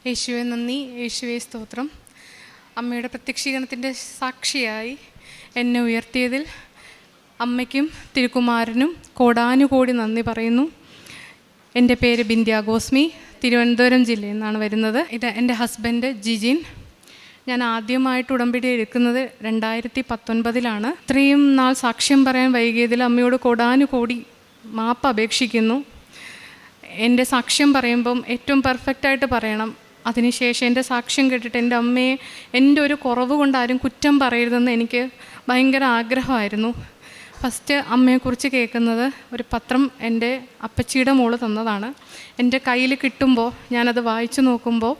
യേശുവെ നന്ദി, യേശുവെ സ്തോത്രം. അമ്മയുടെ പ്രത്യക്ഷീകരണത്തിൻ്റെ സാക്ഷിയായി എന്നെ ഉയർത്തിയതിൽ അമ്മയ്ക്കും തിരുക്കുമാരനും കോടാനുകോടി നന്ദി പറയുന്നു. എൻ്റെ പേര് ബിന്ധ്യ ഗോസ്മി, തിരുവനന്തപുരം ജില്ലയിൽ നിന്നാണ് വരുന്നത്. ഇത് എൻ്റെ ഹസ്ബൻഡ് ജിജിൻ. ഞാൻ ആദ്യമായിട്ട് ഉടമ്പടി എടുക്കുന്നത് 2019 ഇത്രയും നാൾ സാക്ഷ്യം പറയാൻ വൈകിയതിൽ അമ്മയോട് കോടാനുകോടി മാപ്പ് അപേക്ഷിക്കുന്നു. എൻ്റെ സാക്ഷ്യം പറയുമ്പം ഏറ്റവും പെർഫെക്റ്റായിട്ട് പറയണം. അതിനുശേഷം എൻ്റെ സാക്ഷ്യം കേട്ടിട്ട് എൻ്റെ അമ്മയെ എൻ്റെ ഒരു കുറവ് കൊണ്ട് ആരും കുറ്റം പറയരുതെന്ന് എനിക്ക് ഭയങ്കര ആഗ്രഹമായിരുന്നു. ഫസ്റ്റ് അമ്മയെക്കുറിച്ച് കേൾക്കുന്നത് ഒരു പത്രം എൻ്റെ അപ്പച്ചിയുടെ മോള് തന്നതാണ്. എൻ്റെ കയ്യിൽ കിട്ടുമ്പോൾ ഞാനത് വായിച്ചു നോക്കുമ്പോൾ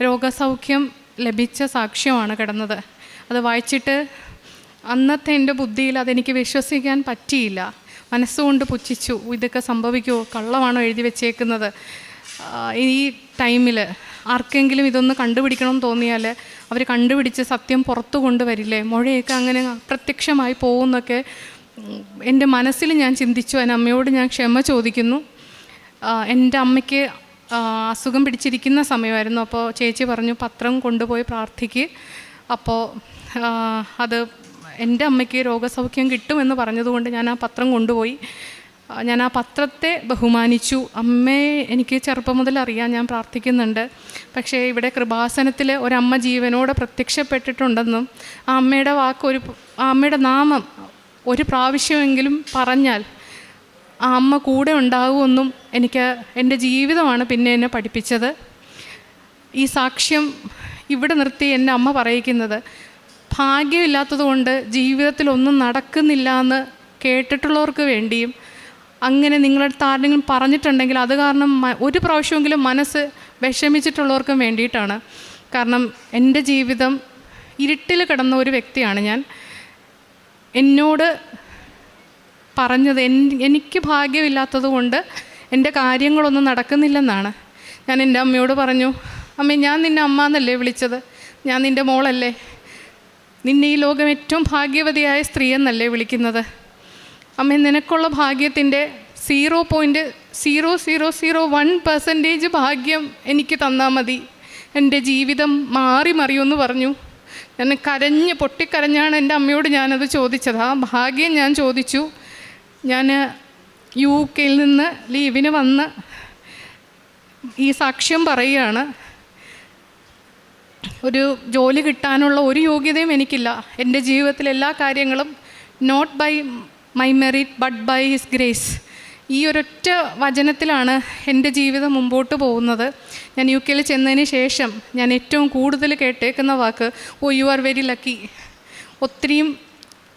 രോഗസൗഖ്യം ലഭിച്ച സാക്ഷ്യമാണ് കിടന്നത്. അത് വായിച്ചിട്ട് അന്നത്തെ എൻ്റെ ബുദ്ധിയിൽ അതെനിക്ക് വിശ്വസിക്കാൻ പറ്റിയില്ല. മനസ്സുകൊണ്ട് പുച്ഛിച്ചു. ഇതൊക്കെ സംഭവിക്കുമോ, കള്ളമാണോ എഴുതി വെച്ചേക്കുന്നത്? ഈ ടൈമിൽ ആർക്കെങ്കിലും ഇതൊന്ന് കണ്ടുപിടിക്കണമെന്ന് തോന്നിയാൽ അവർ കണ്ടുപിടിച്ച് സത്യം പുറത്തു കൊണ്ടുവരില്ലേ? മുഴയൊക്കെ അങ്ങനെ അപ്രത്യക്ഷമായി പോകുമെന്നൊക്കെ എൻ്റെ മനസ്സിൽ ഞാൻ ചിന്തിച്ചു. അതിന് അമ്മയോട് ഞാൻ ക്ഷമ ചോദിക്കുന്നു. എൻ്റെ അമ്മയ്ക്ക് അസുഖം പിടിച്ചിരിക്കുന്ന സമയമായിരുന്നു. അപ്പോൾ ചേച്ചി പറഞ്ഞു പത്രം കൊണ്ടുപോയി പ്രാർത്ഥിക്ക്. അപ്പോൾ അത് എൻ്റെ അമ്മയ്ക്ക് രോഗസൗഖ്യം കിട്ടുമെന്ന് പറഞ്ഞതുകൊണ്ട് ഞാൻ ആ പത്രം കൊണ്ടുപോയി. ഞാൻ ആ പത്രത്തെ ബഹുമാനിച്ചു. അമ്മയെ എനിക്ക് ചെറുപ്പം മുതൽ അറിയാം, ഞാൻ പ്രാർത്ഥിക്കുന്നുണ്ട്. പക്ഷേ ഇവിടെ കൃപാസനത്തിൽ ഒരമ്മ ജീവനോടെ പ്രത്യക്ഷപ്പെട്ടിട്ടുണ്ടെന്നും ആ അമ്മയുടെ വാക്ക് ആ അമ്മയുടെ നാമം ഒരു പ്രാവശ്യമെങ്കിലും പറഞ്ഞാൽ ആ അമ്മ കൂടെ ഉണ്ടാകുമെന്നും എൻ്റെ ജീവിതമാണ് പിന്നെ എന്നെ പഠിപ്പിച്ചത്. ഈ സാക്ഷ്യം ഇവിടെ നിർത്തി എൻ്റെ അമ്മ പറയിക്കുന്നത് ഭാഗ്യമില്ലാത്തത് കൊണ്ട് ജീവിതത്തിലൊന്നും നടക്കുന്നില്ല എന്ന് കേട്ടിട്ടുള്ളവർക്ക് വേണ്ടിയും, അങ്ങനെ നിങ്ങളടുത്ത് ആരെങ്കിലും പറഞ്ഞിട്ടുണ്ടെങ്കിൽ അത് കാരണം ഒരു പ്രാവശ്യമെങ്കിലും മനസ്സ് വിഷമിച്ചിട്ടുള്ളവർക്കും വേണ്ടിയിട്ടാണ്. കാരണം എൻ്റെ ജീവിതം ഇരുട്ടിൽ കിടന്ന ഒരു വ്യക്തിയാണ് ഞാൻ. എന്നോട് പറഞ്ഞത് എനിക്ക് ഭാഗ്യമില്ലാത്തത് കൊണ്ട് എൻ്റെ കാര്യങ്ങളൊന്നും നടക്കുന്നില്ലെന്നാണ്. ഞാൻ എൻ്റെ അമ്മയോട് പറഞ്ഞു, അമ്മേ ഞാൻ നിന്നെ അമ്മ എന്നല്ലേ വിളിച്ചത്, ഞാൻ നിൻ്റെ മോളല്ലേ, നിന്നെ ഈ ലോകം ഏറ്റവും ഭാഗ്യവതിയായ സ്ത്രീ എന്നല്ലേ വിളിക്കുന്നത്. അമ്മ നിനക്കുള്ള ഭാഗ്യത്തിൻ്റെ 0.0001% ഭാഗ്യം എനിക്ക് തന്നാൽ മതി, എൻ്റെ ജീവിതം മാറി മറിയുമെന്ന് പറഞ്ഞു. ഞാൻ പൊട്ടിക്കരഞ്ഞാണ് എൻ്റെ അമ്മയോട് ഞാനത് ചോദിച്ചത്. ആ ഭാഗ്യം ഞാൻ ചോദിച്ചു. ഞാൻ UK നിന്ന് ലീവിന് വന്ന് ഈ സാക്ഷ്യം പറയുകയാണ്. ഒരു ജോലി കിട്ടാനുള്ള ഒരു യോഗ്യതയും എനിക്കില്ല. എൻ്റെ ജീവിതത്തിലെ എല്ലാ കാര്യങ്ങളും not by my merit but by his grace. ഈ ഒരൊറ്റ വചനത്തിലാണ് എൻ്റെ ജീവിതം മുമ്പോട്ട് പോകുന്നത്. ഞാൻ UK ചെന്നതിന് ശേഷം ഞാൻ ഏറ്റവും കൂടുതൽ കേട്ടേക്കുന്ന walk you are very lucky. ഒത്തിരിയും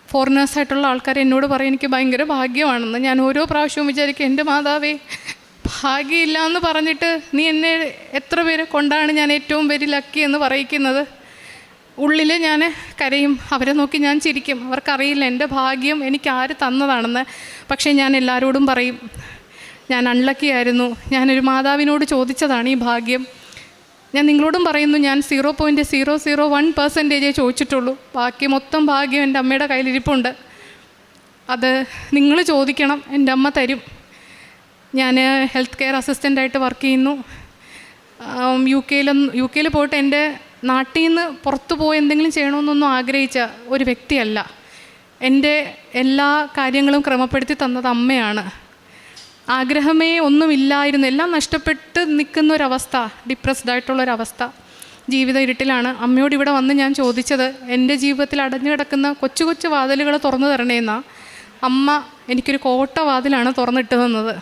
ഫോറിനേഴ്സായിട്ടുള്ള ആൾക്കാർ എന്നോട് പറയും എനിക്ക് ഭയങ്കര ഭാഗ്യമാണെന്ന്. ഞാൻ ഓരോ പ്രാവശ്യവും വിചാരിക്കും, എൻ്റെ മാതാവേ ഭാഗ്യമില്ല എന്ന് പറഞ്ഞിട്ട് നീ എന്നെ എത്ര പേരെ കൊണ്ടാണ് ഞാൻ ഏറ്റവും വെരി ലക്കി എന്ന് പറയിക്കുന്നത്. ഉള്ളിൽ ഞാൻ കരയും, അവരെ നോക്കി ഞാൻ ചിരിക്കും. അവർക്കറിയില്ല എൻ്റെ ഭാഗ്യം എനിക്ക് ആര് തന്നതാണെന്ന്. പക്ഷേ ഞാൻ എല്ലാവരോടും പറയും ഞാൻ അൺലക്കി ആയിരുന്നു, ഞാനൊരു മാതാവിനോട് ചോദിച്ചതാണ് ഈ ഭാഗ്യം. ഞാൻ നിങ്ങളോടും പറയുന്നു, ഞാൻ 0.001% ചോദിച്ചിട്ടുള്ളൂ. ബാക്കി മൊത്തം ഭാഗ്യം എൻ്റെ അമ്മയുടെ കയ്യിലിരിപ്പുണ്ട്. അത് നിങ്ങൾ ചോദിക്കണം, എൻ്റെ അമ്മ തരും. ഞാൻ ഹെൽത്ത് കെയർ അസിസ്റ്റൻ്റായിട്ട് വർക്ക് ചെയ്യുന്നു. UK പോയിട്ട് എൻ്റെ നാട്ടിൽ നിന്ന് പുറത്തു പോയി എന്തെങ്കിലും ചെയ്യണമെന്നൊന്നും ആഗ്രഹിച്ച ഒരു വ്യക്തിയല്ല. എൻ്റെ എല്ലാ കാര്യങ്ങളും ക്രമപ്പെടുത്തി തന്നത് അമ്മയാണ്. ആഗ്രഹമേ ഒന്നുമില്ലായിരുന്നു, എല്ലാം നഷ്ടപ്പെട്ട് നിൽക്കുന്ന ഒരവസ്ഥ, ഡിപ്രസ്ഡ് ആയിട്ടുള്ളൊരവസ്ഥ, ജീവിതം ഇരുട്ടിലാണ്. അമ്മയോട് ഇവിടെ വന്ന് ഞാൻ ചോദിച്ചത് എൻ്റെ ജീവിതത്തിൽ അടഞ്ഞു കിടക്കുന്ന കൊച്ചു കൊച്ചു വാതിലുകൾ തുറന്നു തരണേന്നാണ്. അമ്മ എനിക്കൊരു കോട്ട വാതിലാണ് തുറന്നിട്ട് തന്നത്.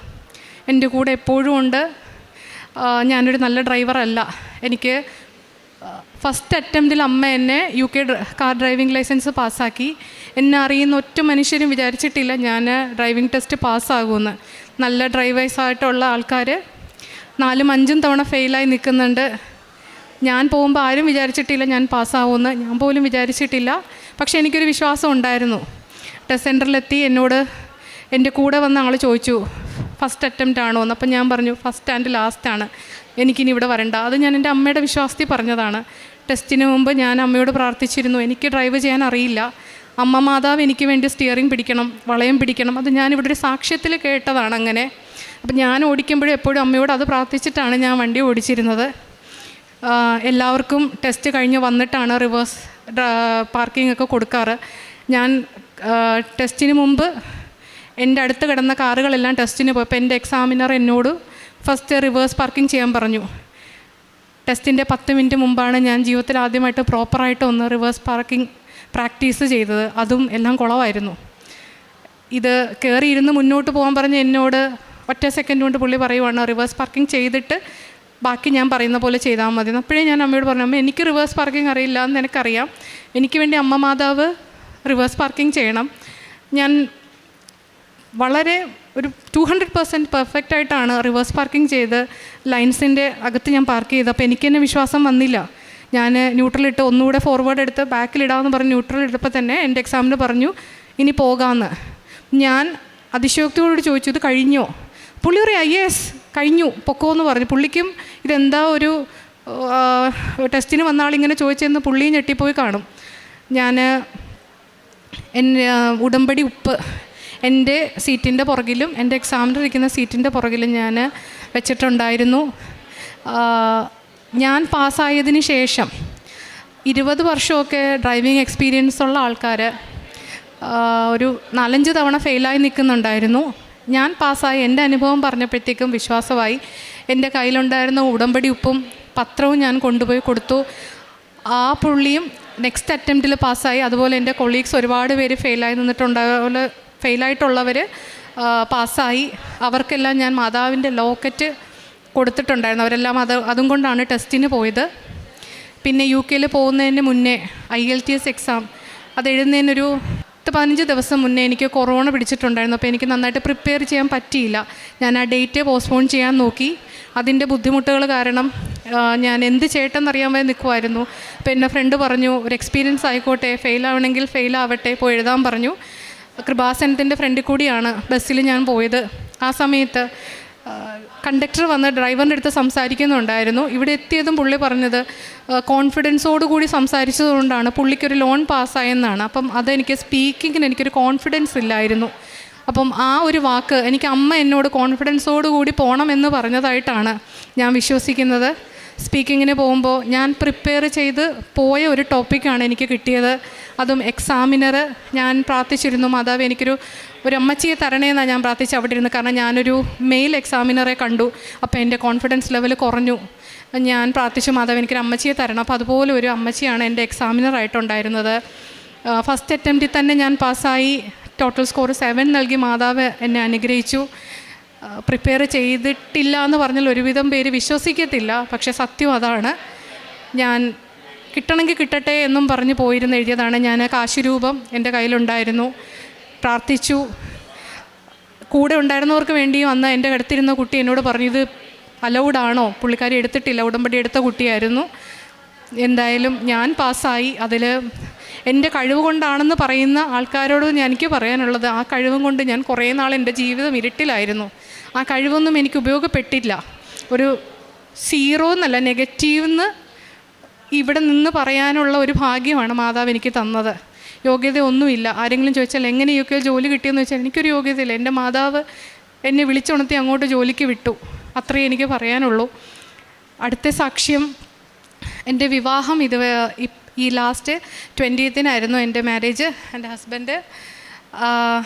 എൻ്റെ കൂടെ എപ്പോഴും ഉണ്ട്. ഞാനൊരു നല്ല ഡ്രൈവറല്ല. എനിക്ക് ഫസ്റ്റ് അറ്റംപ്റ്റിൽ അമ്മ എന്നെ UK കാർ ഡ്രൈവിംഗ് ലൈസൻസ് പാസ്സാക്കി. എന്നെ അറിയുന്ന ഒറ്റ മനുഷ്യരും വിചാരിച്ചിട്ടില്ല ഞാൻ ഡ്രൈവിംഗ് ടെസ്റ്റ് പാസ്സാകുമെന്ന്. നല്ല ഡ്രൈവേഴ്സായിട്ടുള്ള ആൾക്കാർ 4-5 തവണ ഫെയിലായി നിൽക്കുന്നുണ്ട്. ഞാൻ പോകുമ്പോൾ ആരും വിചാരിച്ചിട്ടില്ല ഞാൻ പാസ്സാവുമെന്ന്, ഞാൻ പോലും വിചാരിച്ചിട്ടില്ല. പക്ഷേ എനിക്കൊരു വിശ്വാസം ഉണ്ടായിരുന്നു. ടെസ്റ്റ് സെൻറ്ററിലെത്തി എന്നോട് എൻ്റെ കൂടെ വന്ന ആൾ ചോദിച്ചു ഫസ്റ്റ് അറ്റംപ്റ്റ് ആണോ എന്ന്. അപ്പം ഞാൻ പറഞ്ഞു ഫസ്റ്റ് ആൻഡ് ലാസ്റ്റാണ്, എനിക്കിനി ഇവിടെ വരണ്ട. അത് ഞാൻ എൻ്റെ അമ്മയുടെ വിശ്വാസത്തിൽ പറഞ്ഞതാണ്. ടെസ്റ്റിന് മുമ്പ് ഞാൻ അമ്മയോട് പ്രാർത്ഥിച്ചിരുന്നു, എനിക്ക് ഡ്രൈവ് ചെയ്യാൻ അറിയില്ല, അമ്മ മാതാവ് എനിക്ക് വേണ്ടി സ്റ്റിയറിംഗ് പിടിക്കണം, വളയം പിടിക്കണം. അത് ഞാനിവിടെ ഒരു സാക്ഷ്യത്തിൽ കേട്ടതാണ് അങ്ങനെ. അപ്പം ഞാൻ ഓടിക്കുമ്പോഴും എപ്പോഴും അമ്മയോട് അത് പ്രാർത്ഥിച്ചിട്ടാണ് ഞാൻ വണ്ടി ഓടിച്ചിരുന്നത്. എല്ലാവർക്കും ടെസ്റ്റ് കഴിഞ്ഞ് വന്നിട്ടാണ് റിവേഴ്സ് പാർക്കിംഗ് ഒക്കെ കൊടുക്കാറ്. ഞാൻ ടെസ്റ്റിന് മുമ്പ് എൻ്റെ അടുത്ത് കിടന്ന കാറുകളെല്ലാം ടെസ്റ്റിന് പോയപ്പോൾ എൻ്റെ എക്സാമിനർ എന്നോട് ഫസ്റ്റ് റിവേഴ്സ് പാർക്കിംഗ് ചെയ്യാൻ പറഞ്ഞു. ടെസ്റ്റിൻ്റെ 10 മിനിറ്റ് മുമ്പാണ് ഞാൻ ജീവിതത്തിൽ ആദ്യമായിട്ട് പ്രോപ്പറായിട്ട് ഒന്ന് റിവേഴ്സ് പാർക്കിംഗ് പ്രാക്ടീസ് ചെയ്തത്. അതും എല്ലാം കുളമായിരുന്നു. ഇത് കയറിയിരുന്ന് മുന്നോട്ട് പോകാൻ പറഞ്ഞ് എന്നോട് ഒറ്റ സെക്കൻഡ് കൊണ്ട് പുള്ളി പറയുവാണ് റിവേഴ്സ് പാർക്കിംഗ് ചെയ്തിട്ട് ബാക്കി ഞാൻ പറയുന്ന പോലെ ചെയ്താൽ മതി. അപ്പോഴേ ഞാൻ അമ്മയോട് പറഞ്ഞു, അമ്മ എനിക്ക് റിവേഴ്സ് പാർക്കിംഗ് അറിയില്ല എന്ന് എനിക്കറിയാം, എനിക്ക് വേണ്ടി അമ്മ മാതാവ് റിവേഴ്സ് പാർക്കിംഗ് ചെയ്യണം. ഞാൻ വളരെ ഒരു 200% പെർഫെക്റ്റായിട്ടാണ് റിവേഴ്സ് പാർക്കിംഗ് ചെയ്ത് ലൈൻസിൻ്റെ അകത്ത് ഞാൻ പാർക്ക് ചെയ്ത്. അപ്പോൾ എനിക്ക് തന്നെ വിശ്വാസം വന്നില്ല. ഞാൻ ന്യൂട്രലിട്ട് ഒന്നുകൂടെ ഫോർവേഡ് എടുത്ത് ബാക്കിലിടാമെന്ന് പറഞ്ഞ് ന്യൂട്രൽ എടുത്തപ്പോൾ തന്നെ എൻ്റെ എക്സാമിന് പറഞ്ഞു ഇനി പോകാമെന്ന്. ഞാൻ അതിശയോക്തിയോട് ചോദിച്ചു ഇത് കഴിഞ്ഞോ? പുള്ളി പറയാം യെസ് കഴിഞ്ഞു പൊക്കോന്ന് പറഞ്ഞു. പുള്ളിക്കും ഇതെന്താ ഒരു ടെസ്റ്റിന് വന്ന ആളിങ്ങനെ ചോദിച്ചെന്ന് പുള്ളിയും ഞെട്ടിപ്പോയി കാണും. ഞാൻ ഉടമ്പടി ഉപ്പ് എൻ്റെ സീറ്റിൻ്റെ പുറകിലും എൻ്റെ എക്സാമിന് ഇരിക്കുന്ന സീറ്റിൻ്റെ പുറകിലും ഞാൻ വെച്ചിട്ടുണ്ടായിരുന്നു. ഞാൻ പാസ്സായതിന് ശേഷം 20 വർഷമൊക്കെ ഡ്രൈവിംഗ് എക്സ്പീരിയൻസ് ഉള്ള ആൾക്കാർ ഒരു 4-5 തവണ ഫെയിലായി നിൽക്കുന്നുണ്ടായിരുന്നു. ഞാൻ പാസ്സായി എൻ്റെ അനുഭവം പറഞ്ഞപ്പോഴത്തേക്കും വിശ്വാസമായി. എൻ്റെ കയ്യിലുണ്ടായിരുന്ന ഉടമ്പടി ഉപ്പും പത്രവും ഞാൻ കൊണ്ടുപോയി കൊടുത്തു. ആ പുള്ളിയും നെക്സ്റ്റ് അറ്റംപ്റ്റിൽ പാസ്സായി. അതുപോലെ എൻ്റെ കൊളീഗ്സ് ഒരുപാട് പേര് ഫെയിലായിട്ടുള്ളവർ പാസ്സായി. അവർക്കെല്ലാം ഞാൻ മാതാവിൻ്റെ ലോക്കറ്റ് കൊടുത്തിട്ടുണ്ടായിരുന്നു. അവരെല്ലാം അതും കൊണ്ടാണ് ടെസ്റ്റിന് പോയത്. പിന്നെ UK പോകുന്നതിന് മുന്നേ IELTS എക്സാം അത് എഴുതുന്നതിനൊരു 15 ദിവസം മുന്നേ എനിക്ക് കൊറോണ പിടിച്ചിട്ടുണ്ടായിരുന്നു. അപ്പോൾ എനിക്ക് നന്നായിട്ട് പ്രിപ്പയർ ചെയ്യാൻ പറ്റിയില്ല. ഞാൻ ആ ഡേറ്റ് പോസ്റ്റ്പോൺ ചെയ്യാൻ നോക്കി. അതിൻ്റെ ബുദ്ധിമുട്ടുകൾ കാരണം ഞാൻ എന്ത് ചെയ്യട്ടെന്നറിയാൻ വേണ്ടി നിൽക്കുമായിരുന്നു. അപ്പോൾ എൻ്റെ ഫ്രണ്ട് പറഞ്ഞു ഒരു എക്സ്പീരിയൻസ് ആയിക്കോട്ടെ, ഫെയിലാവണമെങ്കിൽ ഫെയിലാവട്ടെ, പോയി എഴുതാൻ പറഞ്ഞു. കൃപാസനത്തിൻ്റെ ഫ്രണ്ടിൽ കൂടിയാണ് ബസ്സിൽ ഞാൻ പോയത്. ആ സമയത്ത് കണ്ടക്ടർ വന്ന് ഡ്രൈവറിൻ്റെ അടുത്ത് സംസാരിക്കുന്നുണ്ടായിരുന്നു. ഇവിടെ എത്തിയതും പുള്ളി പറഞ്ഞത് കോൺഫിഡൻസോടുകൂടി സംസാരിച്ചതുകൊണ്ടാണ് പുള്ളിക്കൊരു ലോൺ പാസ്സായെന്നാണ്. അപ്പം അതെനിക്ക് സ്പീക്കിങ്ങിന് എനിക്കൊരു കോൺഫിഡൻസ് ഇല്ലായിരുന്നു. അപ്പം ആ ഒരു വാക്ക് എനിക്ക് അമ്മ എന്നോട് കോൺഫിഡൻസോടുകൂടി പോകണമെന്ന് പറഞ്ഞതായിട്ടാണ് ഞാൻ വിശ്വസിക്കുന്നത്. സ്പീക്കിങ്ങിന് പോകുമ്പോൾ ഞാൻ പ്രിപ്പയർ ചെയ്ത് പോയ ഒരു ടോപ്പിക്കാണ് എനിക്ക് കിട്ടിയത്. അതും എക്സാമിനർ ഞാൻ പ്രാർത്ഥിച്ചിരുന്നു മാതാവ് എനിക്കൊരു അമ്മച്ചിയെ തരണേന്നാണ് ഞാൻ പ്രാർത്ഥിച്ച് അവിടെ ഇരുന്ന്. കാരണം ഞാനൊരു മെയിൽ എക്സാമിനറെ കണ്ടു. അപ്പോൾ എൻ്റെ കോൺഫിഡൻസ് ലെവൽ കുറഞ്ഞു. ഞാൻ പ്രാർത്ഥിച്ചു മാതാവ് എനിക്കൊരു അമ്മച്ചിയെ തരണം. അപ്പോൾ അതുപോലെ ഒരു അമ്മച്ചിയാണ് എൻ്റെ എക്സാമിനറായിട്ടുണ്ടായിരുന്നത്. ഫസ്റ്റ് അറ്റംപ്റ്റിൽ തന്നെ ഞാൻ പാസ്സായി. ടോട്ടൽ സ്കോർ 7 നൽകി മാതാവ് എന്നെ അനുഗ്രഹിച്ചു. പ്രിപ്പയർ ചെയ്തിട്ടില്ല എന്ന് പറഞ്ഞാൽ ഒരുവിധം പേര് വിശ്വസിക്കത്തില്ല. പക്ഷേ സത്യം അതാണ്. ഞാൻ കിട്ടണമെങ്കിൽ കിട്ടട്ടെ എന്നും പറഞ്ഞ് പോയിരുന്ന് എഴുതിയതാണ്. ഞാൻ കാശുരൂപം എൻ്റെ കയ്യിലുണ്ടായിരുന്നു. പ്രാർത്ഥിച്ചു. കൂടെ ഉണ്ടായിരുന്നവർക്ക് വേണ്ടിയും അന്ന് എൻ്റെ അടുത്തിരുന്ന കുട്ടി എന്നോട് പറഞ്ഞു ഇത് അലൗഡാണോ? പുള്ളിക്കാരി എടുത്തിട്ടില്ല, ഉടമ്പടി എടുത്ത കുട്ടിയായിരുന്നു. എന്തായാലും ഞാൻ പാസ്സായി. അതിൽ എൻ്റെ കഴിവ് കൊണ്ടാണെന്ന് പറയുന്ന ആൾക്കാരോട് എനിക്ക് പറയാനുള്ളത് ആ കഴിവും കൊണ്ട് ഞാൻ കുറേ നാൾ എൻ്റെ ജീവിതം ഇരുട്ടിലായിരുന്നു. ആ കഴിവൊന്നും എനിക്ക് ഉപയോഗപ്പെട്ടില്ല. ഒരു 0 എന്നല്ല നെഗറ്റീവെന്ന് ഇവിടെ നിന്ന് പറയാനുള്ള ഒരു ഭാഗ്യമാണ് മാതാവ് എനിക്ക് തന്നത്. യോഗ്യതയൊന്നുമില്ല. ആരെങ്കിലും ചോദിച്ചാൽ എങ്ങനെ UK ജോലി കിട്ടിയെന്ന് ചോദിച്ചാൽ എനിക്കൊരു യോഗ്യതയില്ല. എൻ്റെ മാതാവ് എന്നെ വിളിച്ചുണർത്തി അങ്ങോട്ട് ജോലിക്ക് വിട്ടു. അത്രയേ എനിക്ക് പറയാനുള്ളൂ. അടുത്ത സാക്ഷ്യം എൻ്റെ വിവാഹം. ഈ ലാസ്റ്റ് 20th എൻ്റെ മാരേജ്. എൻ്റെ ഹസ്ബൻഡ്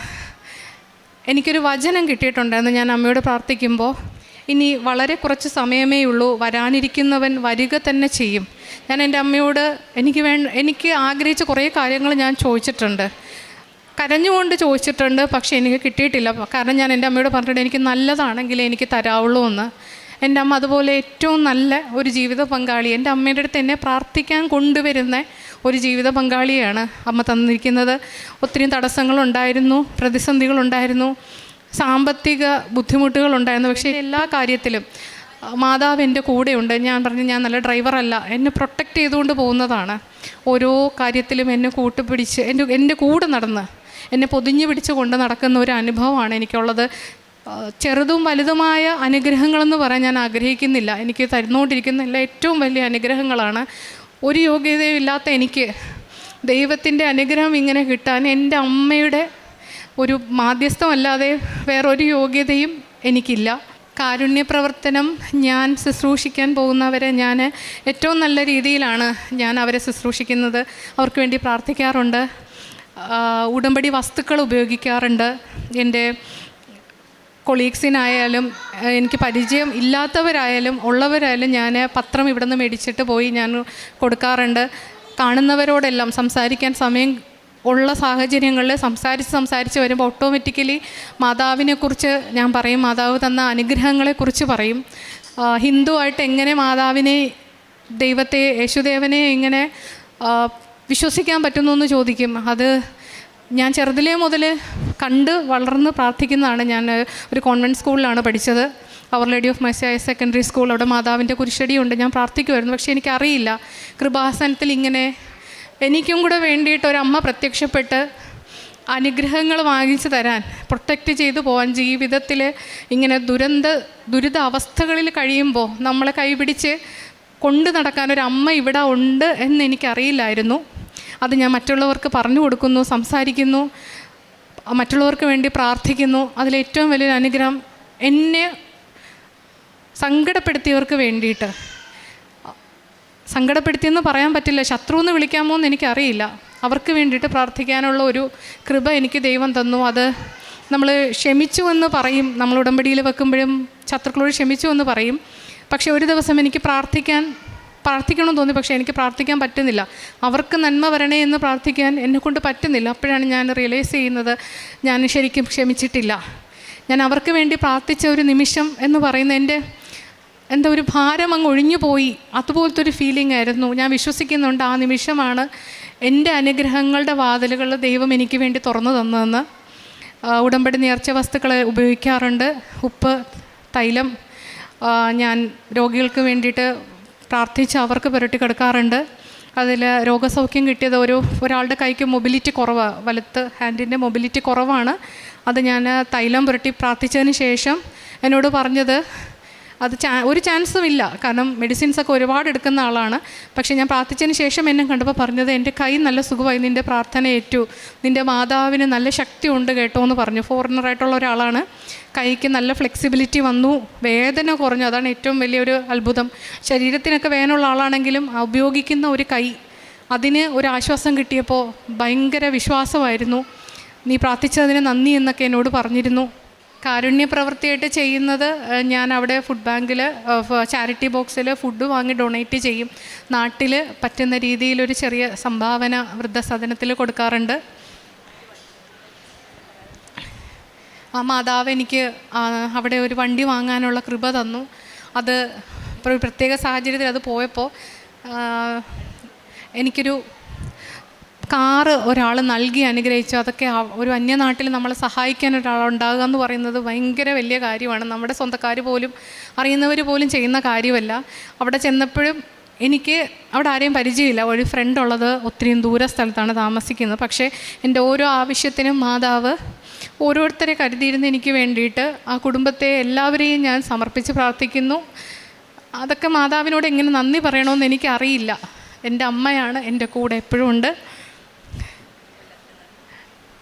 എനിക്കൊരു വചനം കിട്ടിയിട്ടുണ്ടായിരുന്നു. ഞാൻ അമ്മയോട് പ്രാർത്ഥിക്കുമ്പോൾ ഇനി വളരെ കുറച്ച് സമയമേ ഉള്ളൂ, വരാനിരിക്കുന്നവൻ വരിക തന്നെ ചെയ്യും. ഞാൻ എൻ്റെ അമ്മയോട് എനിക്ക് ആഗ്രഹിച്ച കുറേ കാര്യങ്ങൾ ഞാൻ ചോദിച്ചിട്ടുണ്ട്, കരഞ്ഞുകൊണ്ട് ചോദിച്ചിട്ടുണ്ട്. പക്ഷേ എനിക്ക് കിട്ടിയിട്ടില്ല. കാരണം ഞാൻ എൻ്റെ അമ്മയോട് പറഞ്ഞിട്ട് എനിക്ക് നല്ലതാണെങ്കിലേ എനിക്ക് തരാവുള്ളൂ എന്ന്. എൻ്റെ അമ്മ അതുപോലെ ഏറ്റവും നല്ല ഒരു ജീവിത പങ്കാളി, എൻ്റെ അമ്മയുടെ അടുത്ത് എന്നെ പ്രാർത്ഥിക്കാൻ കൊണ്ടുവരുന്ന ഒരു ജീവിത പങ്കാളിയാണ് അമ്മ തന്നിരിക്കുന്നത്. ഒത്തിരി തടസ്സങ്ങളുണ്ടായിരുന്നു, പ്രതിസന്ധികളുണ്ടായിരുന്നു, സാമ്പത്തിക ബുദ്ധിമുട്ടുകളുണ്ടായിരുന്നു. പക്ഷേ എല്ലാ കാര്യത്തിലും മാതാവ് എൻ്റെ കൂടെയുണ്ട്. ഞാൻ പറഞ്ഞു ഞാൻ നല്ല ഡ്രൈവറല്ല, എന്നെ പ്രൊട്ടക്റ്റ് ചെയ്തുകൊണ്ട് പോകുന്നതാണ്. ഓരോ കാര്യത്തിലും എന്നെ കൂട്ടുപിടിച്ച് എൻ്റെ കൂടെ നടന്ന് എന്നെ പൊതിഞ്ഞു പിടിച്ച് കൊണ്ട് നടക്കുന്ന ഒരു അനുഭവമാണ് എനിക്കുള്ളത്. ചെറുതും വലുതുമായ അനുഗ്രഹങ്ങളെന്ന് പറയാൻ ഞാൻ ആഗ്രഹിക്കുന്നില്ല. എനിക്ക് തരുന്നുകൊണ്ടിരിക്കുന്ന എല്ലാ ഏറ്റവും വലിയ അനുഗ്രഹങ്ങളാണ്. ഒരു യോഗ്യതയും ഇല്ലാത്ത എനിക്ക് ദൈവത്തിൻ്റെ അനുഗ്രഹം ഇങ്ങനെ കിട്ടാൻ എൻ്റെ അമ്മയുടെ ഒരു മാധ്യസ്ഥമല്ലാതെ വേറൊരു യോഗ്യതയും എനിക്കില്ല. കാരുണ്യ പ്രവർത്തനം ഞാൻ ശുശ്രൂഷിക്കാൻ പോകുന്നവരെ ഞാൻ ഏറ്റവും നല്ല രീതിയിലാണ് ഞാൻ അവരെ ശുശ്രൂഷിക്കുന്നത്. അവർക്ക് വേണ്ടി പ്രാർത്ഥിക്കാറുണ്ട്. ഉടമ്പടി വസ്തുക്കൾ ഉപയോഗിക്കാറുണ്ട്. എൻ്റെ കൊളീഗ്സിനായാലും എനിക്ക് പരിചയം ഇല്ലാത്തവരായാലും ഉള്ളവരായാലും ഞാൻ പത്രം ഇവിടെ നിന്ന് മേടിച്ചിട്ട് പോയി ഞാൻ കൊടുക്കാറുണ്ട്. കാണുന്നവരോടെല്ലാം സംസാരിക്കാൻ സമയം ഉള്ള സാഹചര്യങ്ങളിൽ സംസാരിച്ച് വരുമ്പോൾ ഓട്ടോമാറ്റിക്കലി മാതാവിനെക്കുറിച്ച് ഞാൻ പറയും, മാതാവ് തന്ന അനുഗ്രഹങ്ങളെക്കുറിച്ച് പറയും. ഹിന്ദുവായിട്ട് എങ്ങനെ മാതാവിനെ, ദൈവത്തെ, യേശുദേവനെ എങ്ങനെ വിശ്വസിക്കാൻ പറ്റുന്നു എന്ന് ചോദിക്കും. അത് ഞാൻ ചെറുതിലേ മുതൽ കണ്ട് വളർന്ന് പ്രാർത്ഥിക്കുന്നതാണ്. ഞാൻ ഒരു കോൺവെൻറ്റ് സ്കൂളിലാണ് പഠിച്ചത്, അവർ lady of messiah secondary school. അവിടെ മാതാവിൻ്റെ കുരിശടിയുണ്ട്. ഞാൻ പ്രാർത്ഥിക്കുമായിരുന്നു. പക്ഷേ എനിക്കറിയില്ല കൃപാസനത്തിൽ ഇങ്ങനെ എനിക്കും കൂടെ വേണ്ടിയിട്ട് ഒരമ്മ പ്രത്യക്ഷപ്പെട്ട് അനുഗ്രഹങ്ങൾ വാങ്ങിച്ചു തരാൻ, പ്രൊട്ടക്റ്റ് ചെയ്തു പോകാൻ, ജീവിതത്തിൽ ഇങ്ങനെ ദുരിത അവസ്ഥകളിൽ കഴിയുമ്പോൾ നമ്മളെ കൈപിടിച്ച് കൊണ്ട് നടക്കാൻ ഒരു അമ്മ ഇവിടെ ഉണ്ട് എന്ന് എനിക്കറിയില്ലായിരുന്നു. അത് ഞാൻ മറ്റുള്ളവർക്ക് പറഞ്ഞു കൊടുക്കുന്നു, സംസാരിക്കുന്നു, മറ്റുള്ളവർക്ക് വേണ്ടി പ്രാർത്ഥിക്കുന്നു. അതിലേറ്റവും വലിയൊരു അനുഗ്രഹം എന്നെ സങ്കടപ്പെടുത്തിയവർക്ക് വേണ്ടിയിട്ട്, സങ്കടപ്പെടുത്തിയെന്ന് പറയാൻ പറ്റില്ല, ശത്രു എന്ന് വിളിക്കാമോ എന്ന് എനിക്കറിയില്ല, അവർക്ക് വേണ്ടിയിട്ട് പ്രാർത്ഥിക്കാനുള്ള ഒരു കൃപ എനിക്ക് ദൈവം തന്നു. അത് നമ്മൾ ക്ഷമിച്ചു എന്ന് പറയും, നമ്മൾ ഉടമ്പടിയിൽ വെക്കുമ്പോഴും ശത്രുക്കളോട് ക്ഷമിച്ചു എന്ന് പറയും. പക്ഷേ ഒരു ദിവസം എനിക്ക് പ്രാർത്ഥിക്കണമെന്ന് തോന്നി, പക്ഷേ എനിക്ക് പ്രാർത്ഥിക്കാൻ പറ്റുന്നില്ല. അവർക്ക് നന്മ വരണേ എന്ന് പ്രാർത്ഥിക്കാൻ എന്നെക്കൊണ്ട് പറ്റുന്നില്ല. അപ്പോഴാണ് ഞാൻ റിയലൈസ് ചെയ്യുന്നത് ഞാൻ ശരിക്കും ക്ഷമിച്ചിട്ടില്ല. ഞാൻ അവർക്ക് വേണ്ടി പ്രാർത്ഥിച്ച ഒരു നിമിഷം എന്ന് പറയുന്ന എൻ്റെ ഒരു ഭാരം അങ്ങ് ഒഴിഞ്ഞു പോയി. അതുപോലത്തെ ഒരു ഫീലിംഗ് ആയിരുന്നു. ഞാൻ വിശ്വസിക്കുന്നുണ്ട് ആ നിമിഷമാണ് എൻ്റെ അനുഗ്രഹങ്ങളുടെ വാതിലുകൾ ദൈവം എനിക്ക് വേണ്ടി തുറന്നു തന്നതെന്ന്. ഉടമ്പടി നേർച്ച വസ്തുക്കൾ ഉപയോഗിക്കാറുണ്ട്. ഉപ്പ്, തൈലം ഞാൻ രോഗികൾക്ക് വേണ്ടിയിട്ട് പ്രാർത്ഥിച്ച് അവർക്ക് പുരട്ടി കൊടുക്കാറുണ്ട്. അതിൽ രോഗസൗഖ്യം കിട്ടിയത് ഒരാളുടെ കൈക്ക് മൊബിലിറ്റി കുറവാണ്, വലത്ത് ഹാൻഡിൻ്റെ മൊബിലിറ്റി കുറവാണ്. അത് ഞാൻ തൈലം പുരട്ടി പ്രാർത്ഥിച്ചതിന് ശേഷം എന്നോട് പറഞ്ഞത്, അത് ഒരു ചാൻസും ഇല്ല, കാരണം മെഡിസിൻസൊക്കെ ഒരുപാട് എടുക്കുന്ന ആളാണ്. പക്ഷേ ഞാൻ പ്രാർത്ഥിച്ചതിന് ശേഷം എന്നെ കണ്ടപ്പോൾ പറഞ്ഞത്, എൻ്റെ കൈ നല്ല സുഖമായി, നിൻ്റെ പ്രാർത്ഥന ഏറ്റു, നിൻ്റെ മാതാവിന് നല്ല ശക്തി ഉണ്ട് കേട്ടോ എന്ന് പറഞ്ഞു. ഫോറിനറായിട്ടുള്ള ഒരാളാണ്. കൈക്ക് നല്ല ഫ്ലെക്സിബിലിറ്റി വന്നു, വേദന കുറഞ്ഞു. അതാണ് ഏറ്റവും വലിയൊരു അത്ഭുതം. ശരീരത്തിനൊക്കെ വേദനയുള്ള ആളാണെങ്കിലും ഉപയോഗിക്കുന്ന ഒരു കൈ, അതിന് ഒരു ആശ്വാസം കിട്ടിയപ്പോൾ ഭയങ്കര വിശ്വാസമായിരുന്നു. നീ പ്രാർത്ഥിച്ചതിന് നന്ദി എന്നൊക്കെ എന്നോട് പറഞ്ഞിരുന്നു. കാരുണ്യ പ്രവൃത്തിയായിട്ട് ചെയ്യുന്നത്, ഞാൻ അവിടെ ഫുഡ് ബാങ്കിൽ ചാരിറ്റി ബോക്സിൽ ഫുഡ് വാങ്ങി ഡൊണേറ്റ് ചെയ്യും. നാട്ടിൽ പറ്റുന്ന രീതിയിലൊരു ചെറിയ സംഭാവന വൃദ്ധസദനത്തിൽ കൊടുക്കാറുണ്ട്. ആ മാതാവ് എനിക്ക് അവിടെ ഒരു വണ്ടി വാങ്ങാനുള്ള കൃപ തന്നു. അത് ഒരു പ്രത്യേക സാഹചര്യത്തിൽ അത് പോയപ്പോൾ എനിക്കൊരു കാറ് ഒരാൾ നൽകി അനുഗ്രഹിച്ചു. അതൊക്കെ ഒരു അന്യനാട്ടിൽ നമ്മളെ സഹായിക്കാൻ ഒരാളുണ്ടാകുക എന്ന് പറയുന്നത് ഭയങ്കര വലിയ കാര്യമാണ്. നമ്മുടെ സ്വന്തക്കാർ പോലും, അറിയുന്നവർ പോലും ചെയ്യുന്ന കാര്യമല്ല. അവിടെ ചെന്നപ്പോഴും എനിക്ക് അവിടെ ആരെയും പരിചയമില്ല. ഒരു ഫ്രണ്ട് ഉള്ളത് ഒത്തിരി ദൂര സ്ഥലത്താണ് താമസിക്കുന്നത്. പക്ഷേ എൻ്റെ ഓരോ ആവശ്യത്തിനും മാതാവ് ഓരോരുത്തരെ കരുതിയിരുന്ന് എനിക്ക് വേണ്ടിയിട്ട് ആ കുടുംബത്തെ എല്ലാവരെയും ഞാൻ സമർപ്പിച്ച് പ്രാർത്ഥിക്കുന്നു. അതൊക്കെ മാതാവിനോട് എങ്ങനെ നന്ദി പറയണമെന്ന് എനിക്കറിയില്ല. എൻ്റെ അമ്മയാണ് എൻ്റെ കൂടെ എപ്പോഴും ഉണ്ട്.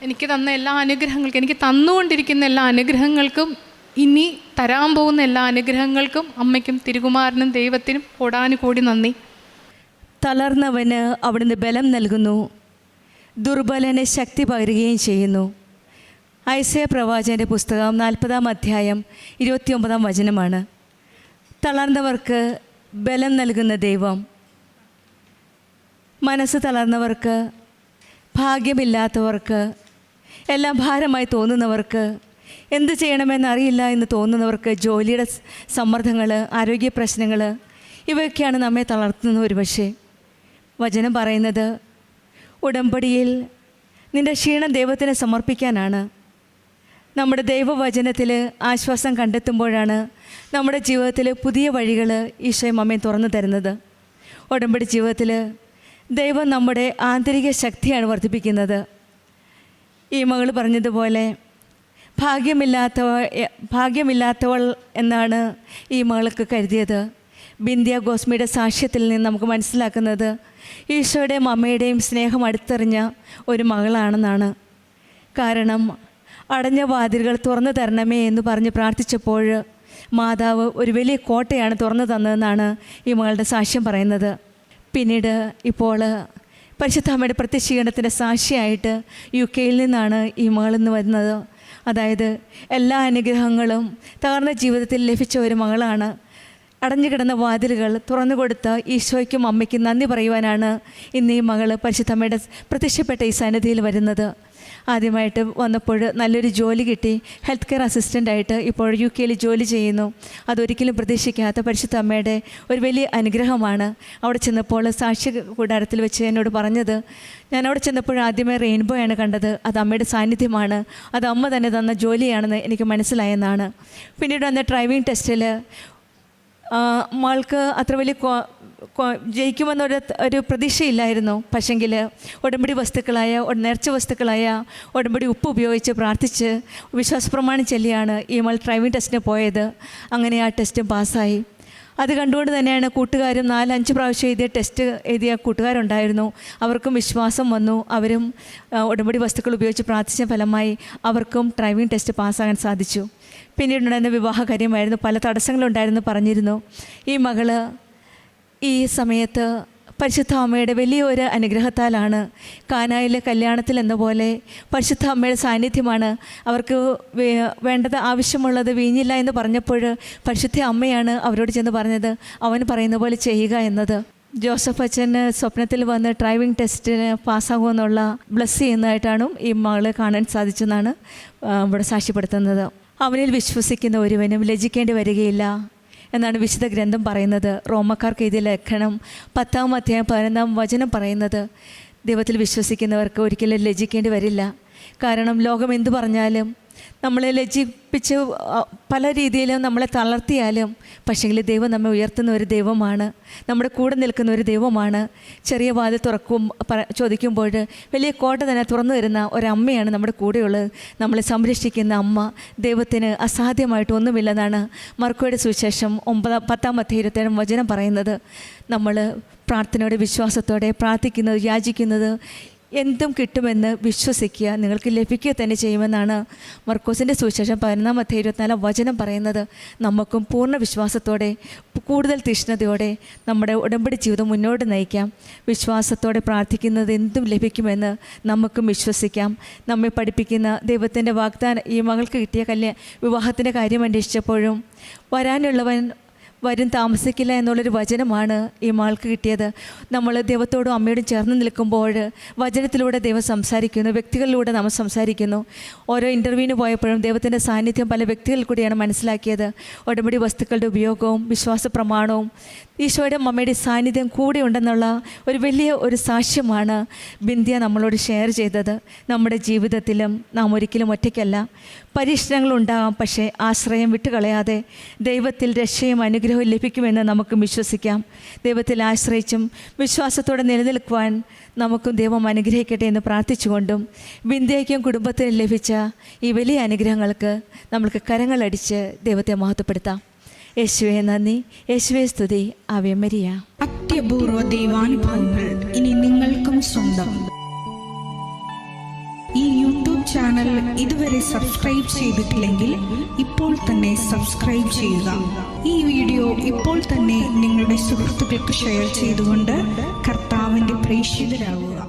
എനിക്ക് തന്ന എല്ലാ അനുഗ്രഹങ്ങൾക്കും, എനിക്ക് തന്നുകൊണ്ടിരിക്കുന്ന എല്ലാ അനുഗ്രഹങ്ങൾക്കും, ഇനി തരാൻ പോകുന്ന എല്ലാ അനുഗ്രഹങ്ങൾക്കും അമ്മയ്ക്കും തിരുകുമാരനും ദൈവത്തിനും കോടാനുകോടി നന്ദി. തളർന്നവന് അവിടുന്ന് ബലം നൽകുന്നു, ദുർബലന് ശക്തി പകരുകയും ചെയ്യുന്നു. ഐസയ പ്രവാചകൻ്റെ പുസ്തകം 40-ാം അധ്യായം 29-ാം വചനമാണ്. തളർന്നവർക്ക് ബലം നൽകുന്ന ദൈവം, മനസ്സ് തളർന്നവർക്ക്, ഭാഗ്യമില്ലാത്തവർക്ക്, എല്ലാം ഭാരമായി തോന്നുന്നവർക്ക്, എന്ത് ചെയ്യണമെന്നറിയില്ല എന്ന് തോന്നുന്നവർക്ക്, ജോലിയുടെ സമ്മർദ്ദങ്ങൾ, ആരോഗ്യ പ്രശ്നങ്ങൾ, ഇവയൊക്കെയാണ് നമ്മെ തളർത്തുന്നത്. ഒരുപക്ഷെ വചനം പറയുന്നത്, ഉടമ്പടിയിൽ നിൻ്റെ ക്ഷീണം ദൈവത്തിന് സമർപ്പിക്കാനാണ്. നമ്മുടെ ദൈവവചനത്തിൽ ആശ്വാസം കണ്ടെത്തുമ്പോഴാണ് നമ്മുടെ ജീവിതത്തിൽ പുതിയ വഴികൾ ഈശോയും അമ്മയും തുറന്നു തരുന്നത്. ഉടമ്പടി ജീവിതത്തിൽ ദൈവം നമ്മുടെ ആന്തരിക ശക്തിയാണ് വർദ്ധിപ്പിക്കുന്നത്. ഈ മകൾ പറഞ്ഞതുപോലെ ഭാഗ്യമില്ലാത്തവൾ എന്നാണ് ഈ മകൾക്ക് കരുതിയത്. ബിന്ധ്യ ഗോസ്മിയുടെ സാക്ഷ്യത്തിൽ നിന്ന് നമുക്ക് മനസ്സിലാക്കുന്നത് ഈശോയുടെയും അമ്മയുടെയും സ്നേഹം അടുത്തെറിഞ്ഞ ഒരു മകളാണെന്നാണ്. കാരണം അടഞ്ഞ വാതിലുകൾ തുറന്നു തരണമേ എന്ന് പറഞ്ഞ് പ്രാർത്ഥിച്ചപ്പോൾ മാതാവ് ഒരു വലിയ കോട്ടയാണ് തുറന്നു തന്നതെന്നാണ് ഈ മകളുടെ സാക്ഷ്യം പറയുന്നത്. പിന്നീട് ഇപ്പോൾ പരിശുദ്ധ അമ്മയുടെ പ്രത്യക്ഷീകരണത്തിൻ്റെ സാക്ഷിയായിട്ട് UK-യിൽ നിന്നാണ് ഈ മകളിന്ന് വരുന്നത്. അതായത് എല്ലാ അനുഗ്രഹങ്ങളും തകർന്ന ജീവിതത്തിൽ ലഭിച്ച ഒരു മകളാണ്. അടഞ്ഞു കിടന്ന വാതിലുകൾ തുറന്നു കൊടുത്ത ഈശോയ്ക്കും അമ്മയ്ക്കും നന്ദി പറയുവാനാണ് ഇന്ന് ഈ മകൾ പരിശുദ്ധ അമ്മയുടെ പ്രത്യക്ഷപ്പെട്ട ഈ സന്നിധിയിൽ വരുന്നത്. ആദ്യമായിട്ട് വന്നപ്പോൾ നല്ലൊരു ജോലി കിട്ടി, ഹെൽത്ത് കെയർ അസിസ്റ്റൻ്റായിട്ട് ഇപ്പോൾ UK-യിൽ ജോലി ചെയ്യുന്നു. അതൊരിക്കലും പ്രതീക്ഷിക്കാത്ത പരിശുദ്ധ അമ്മയുടെ ഒരു വലിയ അനുഗ്രഹമാണ്. അവിടെ ചെന്നപ്പോൾ സാക്ഷ്യ കൂടാരത്തിൽ വെച്ച് എന്നോട് പറഞ്ഞത്, ഞാൻ അവിടെ ചെന്നപ്പോൾ ആദ്യമേ റെയിൻബോ ആണ് കണ്ടത്, അത് അമ്മയുടെ സാന്നിധ്യമാണ്, അത് അമ്മ തന്നെ തന്ന ജോലിയാണെന്ന് എനിക്ക് മനസ്സിലായെന്നാണ്. പിന്നീട് വന്ന ഡ്രൈവിംഗ് ടെസ്റ്റിൽ മൾക്ക് അത്ര വലിയ ജയിക്കുമെന്നൊരു പ്രതീക്ഷയില്ലായിരുന്നു. പക്ഷെങ്കിൽ ഉടമ്പടി വസ്തുക്കളായ നേർച്ച വസ്തുക്കളായ ഉടമ്പടി ഉപ്പ് ഉപയോഗിച്ച് പ്രാർത്ഥിച്ച് വിശ്വാസപ്രമാണം ചൊല്ലിയാണ് ഈ മകൾ ഡ്രൈവിംഗ് ടെസ്റ്റിന് പോയത്. അങ്ങനെ ആ ടെസ്റ്റും പാസ്സായി. അത് കണ്ടുകൊണ്ട് തന്നെയാണ് കൂട്ടുകാരും 4-5 പ്രാവശ്യം എഴുതിയ കൂട്ടുകാരുണ്ടായിരുന്നു. അവർക്കും വിശ്വാസം വന്നു. അവരും ഉടമ്പടി വസ്തുക്കൾ ഉപയോഗിച്ച് പ്രാർത്ഥിച്ച ഫലമായി അവർക്കും ഡ്രൈവിംഗ് ടെസ്റ്റ് പാസ്സാകാൻ സാധിച്ചു. പിന്നീടുണ്ടായിരുന്ന വിവാഹകാര്യമായിരുന്നു, പല തടസ്സങ്ങളുണ്ടായിരുന്നു പറഞ്ഞിരുന്നു. ഈ മകള് ഈ സമയത്ത് പരിശുദ്ധ അമ്മയുടെ വലിയൊരു അനുഗ്രഹത്താലാണ് കാനായിലെ കല്യാണത്തിൽ എന്ന പോലെ പരിശുദ്ധ അമ്മയുടെ സാന്നിധ്യമാണ്. അവർക്ക് വേണ്ടത് ആവശ്യമുള്ളത് വീഞ്ഞില്ല എന്ന് പറഞ്ഞപ്പോൾ പരിശുദ്ധ അമ്മയാണ് അവരോട് ചെന്ന് പറഞ്ഞത്, അവൻ പറയുന്ന പോലെ ചെയ്യുക എന്നത്. ജോസഫ് അച്ഛന് സ്വപ്നത്തിൽ വന്ന് ഡ്രൈവിംഗ് ടെസ്റ്റിന് പാസ്സാകുമെന്നുള്ള ബ്ലസ് ചെയ്യുന്നതായിട്ടാണ് ഈ മകളെ കാണാൻ സാധിച്ചെന്നാണ് ഇവിടെ സാക്ഷ്യപ്പെടുത്തുന്നത്. അവനിൽ വിശ്വസിക്കുന്ന ഒരുവനും ലജ്ജിക്കേണ്ടി വരികയില്ല എന്നാണ് വിശുദ്ധ ഗ്രന്ഥം പറയുന്നത്. റോമക്കാർക്ക് എഴുതിയ ലേഖനം 10-ാം അധ്യായം 11-ാം വചനം പറയുന്നത്, ദൈവത്തിൽ വിശ്വസിക്കുന്നവർക്ക് ഒരിക്കലും ലജ്ജിക്കേണ്ടി വരില്ല. കാരണം ലോകം എന്തു പറഞ്ഞാലും നമ്മളെ ലജ്ജിപ്പിച്ച് പല രീതിയിലും നമ്മളെ തളർത്തിയാലും പക്ഷേങ്കിൽ ദൈവം നമ്മെ ഉയർത്തുന്ന ഒരു ദൈവമാണ്, നമ്മുടെ കൂടെ നിൽക്കുന്ന ഒരു ദൈവമാണ്. ചെറിയ വാതിൽ ചോദിക്കുമ്പോൾ വലിയ കോട്ട തന്നെ തുറന്നു തരുന്ന ഒരമ്മയാണ് നമ്മുടെ കൂടെയുള്ളത്. നമ്മളെ സംരക്ഷിക്കുന്ന അമ്മ. ദൈവത്തിന് അസാധ്യമായിട്ട് ഒന്നുമില്ലെന്നാണ് മർക്കോയുടെ സുവിശേഷം 10-ാം അധ്യായം വചനം പറയുന്നത്. നമ്മൾ പ്രാർത്ഥനയോടെ വിശ്വാസത്തോടെ പ്രാർത്ഥിക്കുന്നത്, യാചിക്കുന്നത് എന്തും കിട്ടുമെന്ന് വിശ്വസിക്കുക, നിങ്ങൾക്ക് ലഭിക്കുക തന്നെ ചെയ്യുമെന്നാണ് മർക്കോസിൻ്റെ സുവിശേഷം 11-ാം അധ്യായം 24-ാം വചനം പറയുന്നത്. നമുക്കും പൂർണ്ണ വിശ്വാസത്തോടെ കൂടുതൽ തീഷ്ണതയോടെ നമ്മുടെ ഉടമ്പടി ജീവിതം മുന്നോട്ട് നയിക്കാം. വിശ്വാസത്തോടെ പ്രാർത്ഥിക്കുന്നത് എന്തും ലഭിക്കുമെന്ന് നമുക്കും വിശ്വസിക്കാം. നമ്മെ പഠിപ്പിക്കുന്ന ദൈവത്തിൻ്റെ വാഗ്ദാനം ഈ മകൾക്ക് കിട്ടിയ വിവാഹത്തിൻ്റെ കാര്യം അന്വേഷിച്ചപ്പോഴും വരാനുള്ളവൻ വരും താമസിക്കില്ല എന്നുള്ളൊരു വചനമാണ് ഈ മകൾക്ക് കിട്ടിയത്. നമ്മൾ ദൈവത്തോടും അമ്മയോടും ചേർന്ന് നിൽക്കുമ്പോൾ വചനത്തിലൂടെ ദൈവം സംസാരിക്കുന്നു, വ്യക്തികളിലൂടെ നമ്മൾ സംസാരിക്കുന്നു. ഓരോ ഇൻ്റർവ്യൂവിന് പോയപ്പോഴും ദൈവത്തിൻ്റെ സാന്നിധ്യം പല വ്യക്തികളിൽ കൂടിയാണ് മനസ്സിലാക്കിയത്. ഉടമ്പടി വസ്തുക്കളുടെ ഉപയോഗവും വിശ്വാസ പ്രമാണവും ഈശോയുടെ അമ്മയുടെ സാന്നിധ്യം കൂടെ ഉണ്ടെന്നുള്ള ഒരു സാക്ഷ്യമാണ് ബിന്ധ്യ നമ്മളോട് ഷെയർ ചെയ്തത്. നമ്മുടെ ജീവിതത്തിലും നാം ഒരിക്കലും ഒറ്റയ്ക്കല്ല. പരീക്ഷണങ്ങളുണ്ടാകാം, പക്ഷേ ആശ്രയം വിട്ടുകളയാതെ ദൈവത്തിൽ രക്ഷയും അനുഗ്രഹവും ലഭിക്കുമെന്ന് നമുക്ക് വിശ്വസിക്കാം. ദൈവത്തിൽ ആശ്രയിച്ചും വിശ്വാസത്തോടെ നിലനിൽക്കുവാൻ നമുക്കും ദൈവം അനുഗ്രഹിക്കട്ടെ എന്ന് പ്രാർത്ഥിച്ചുകൊണ്ടും ബിന്ധ്യയ്ക്കും കുടുംബത്തിനും ലഭിച്ച ഈ വലിയ അനുഗ്രഹങ്ങൾക്ക് നമുക്ക് കരങ്ങളടിച്ച് ദൈവത്തെ മഹത്വപ്പെടുത്താം. യേശുവേ നന്ദി, യേശുവേ സ്തുതി, ആവേ മരിയ. അത്യപൂർവ ദൈവാനുഭവങ്ങൾ ഇനി നിങ്ങൾക്കും സ്വന്തം. ഈ യൂട്യൂബ് ചാനൽ ഇതുവരെ സബ്സ്ക്രൈബ് ചെയ്തിട്ടില്ലെങ്കിൽ ഇപ്പോൾ തന്നെ സബ്സ്ക്രൈബ് ചെയ്യുക. ഈ വീഡിയോ ഇപ്പോൾ തന്നെ നിങ്ങളുടെ സുഹൃത്തുക്കൾക്ക് ഷെയർ ചെയ്തുകൊണ്ട് കർത്താവിൻ്റെ പ്രേക്ഷിതരാകുക.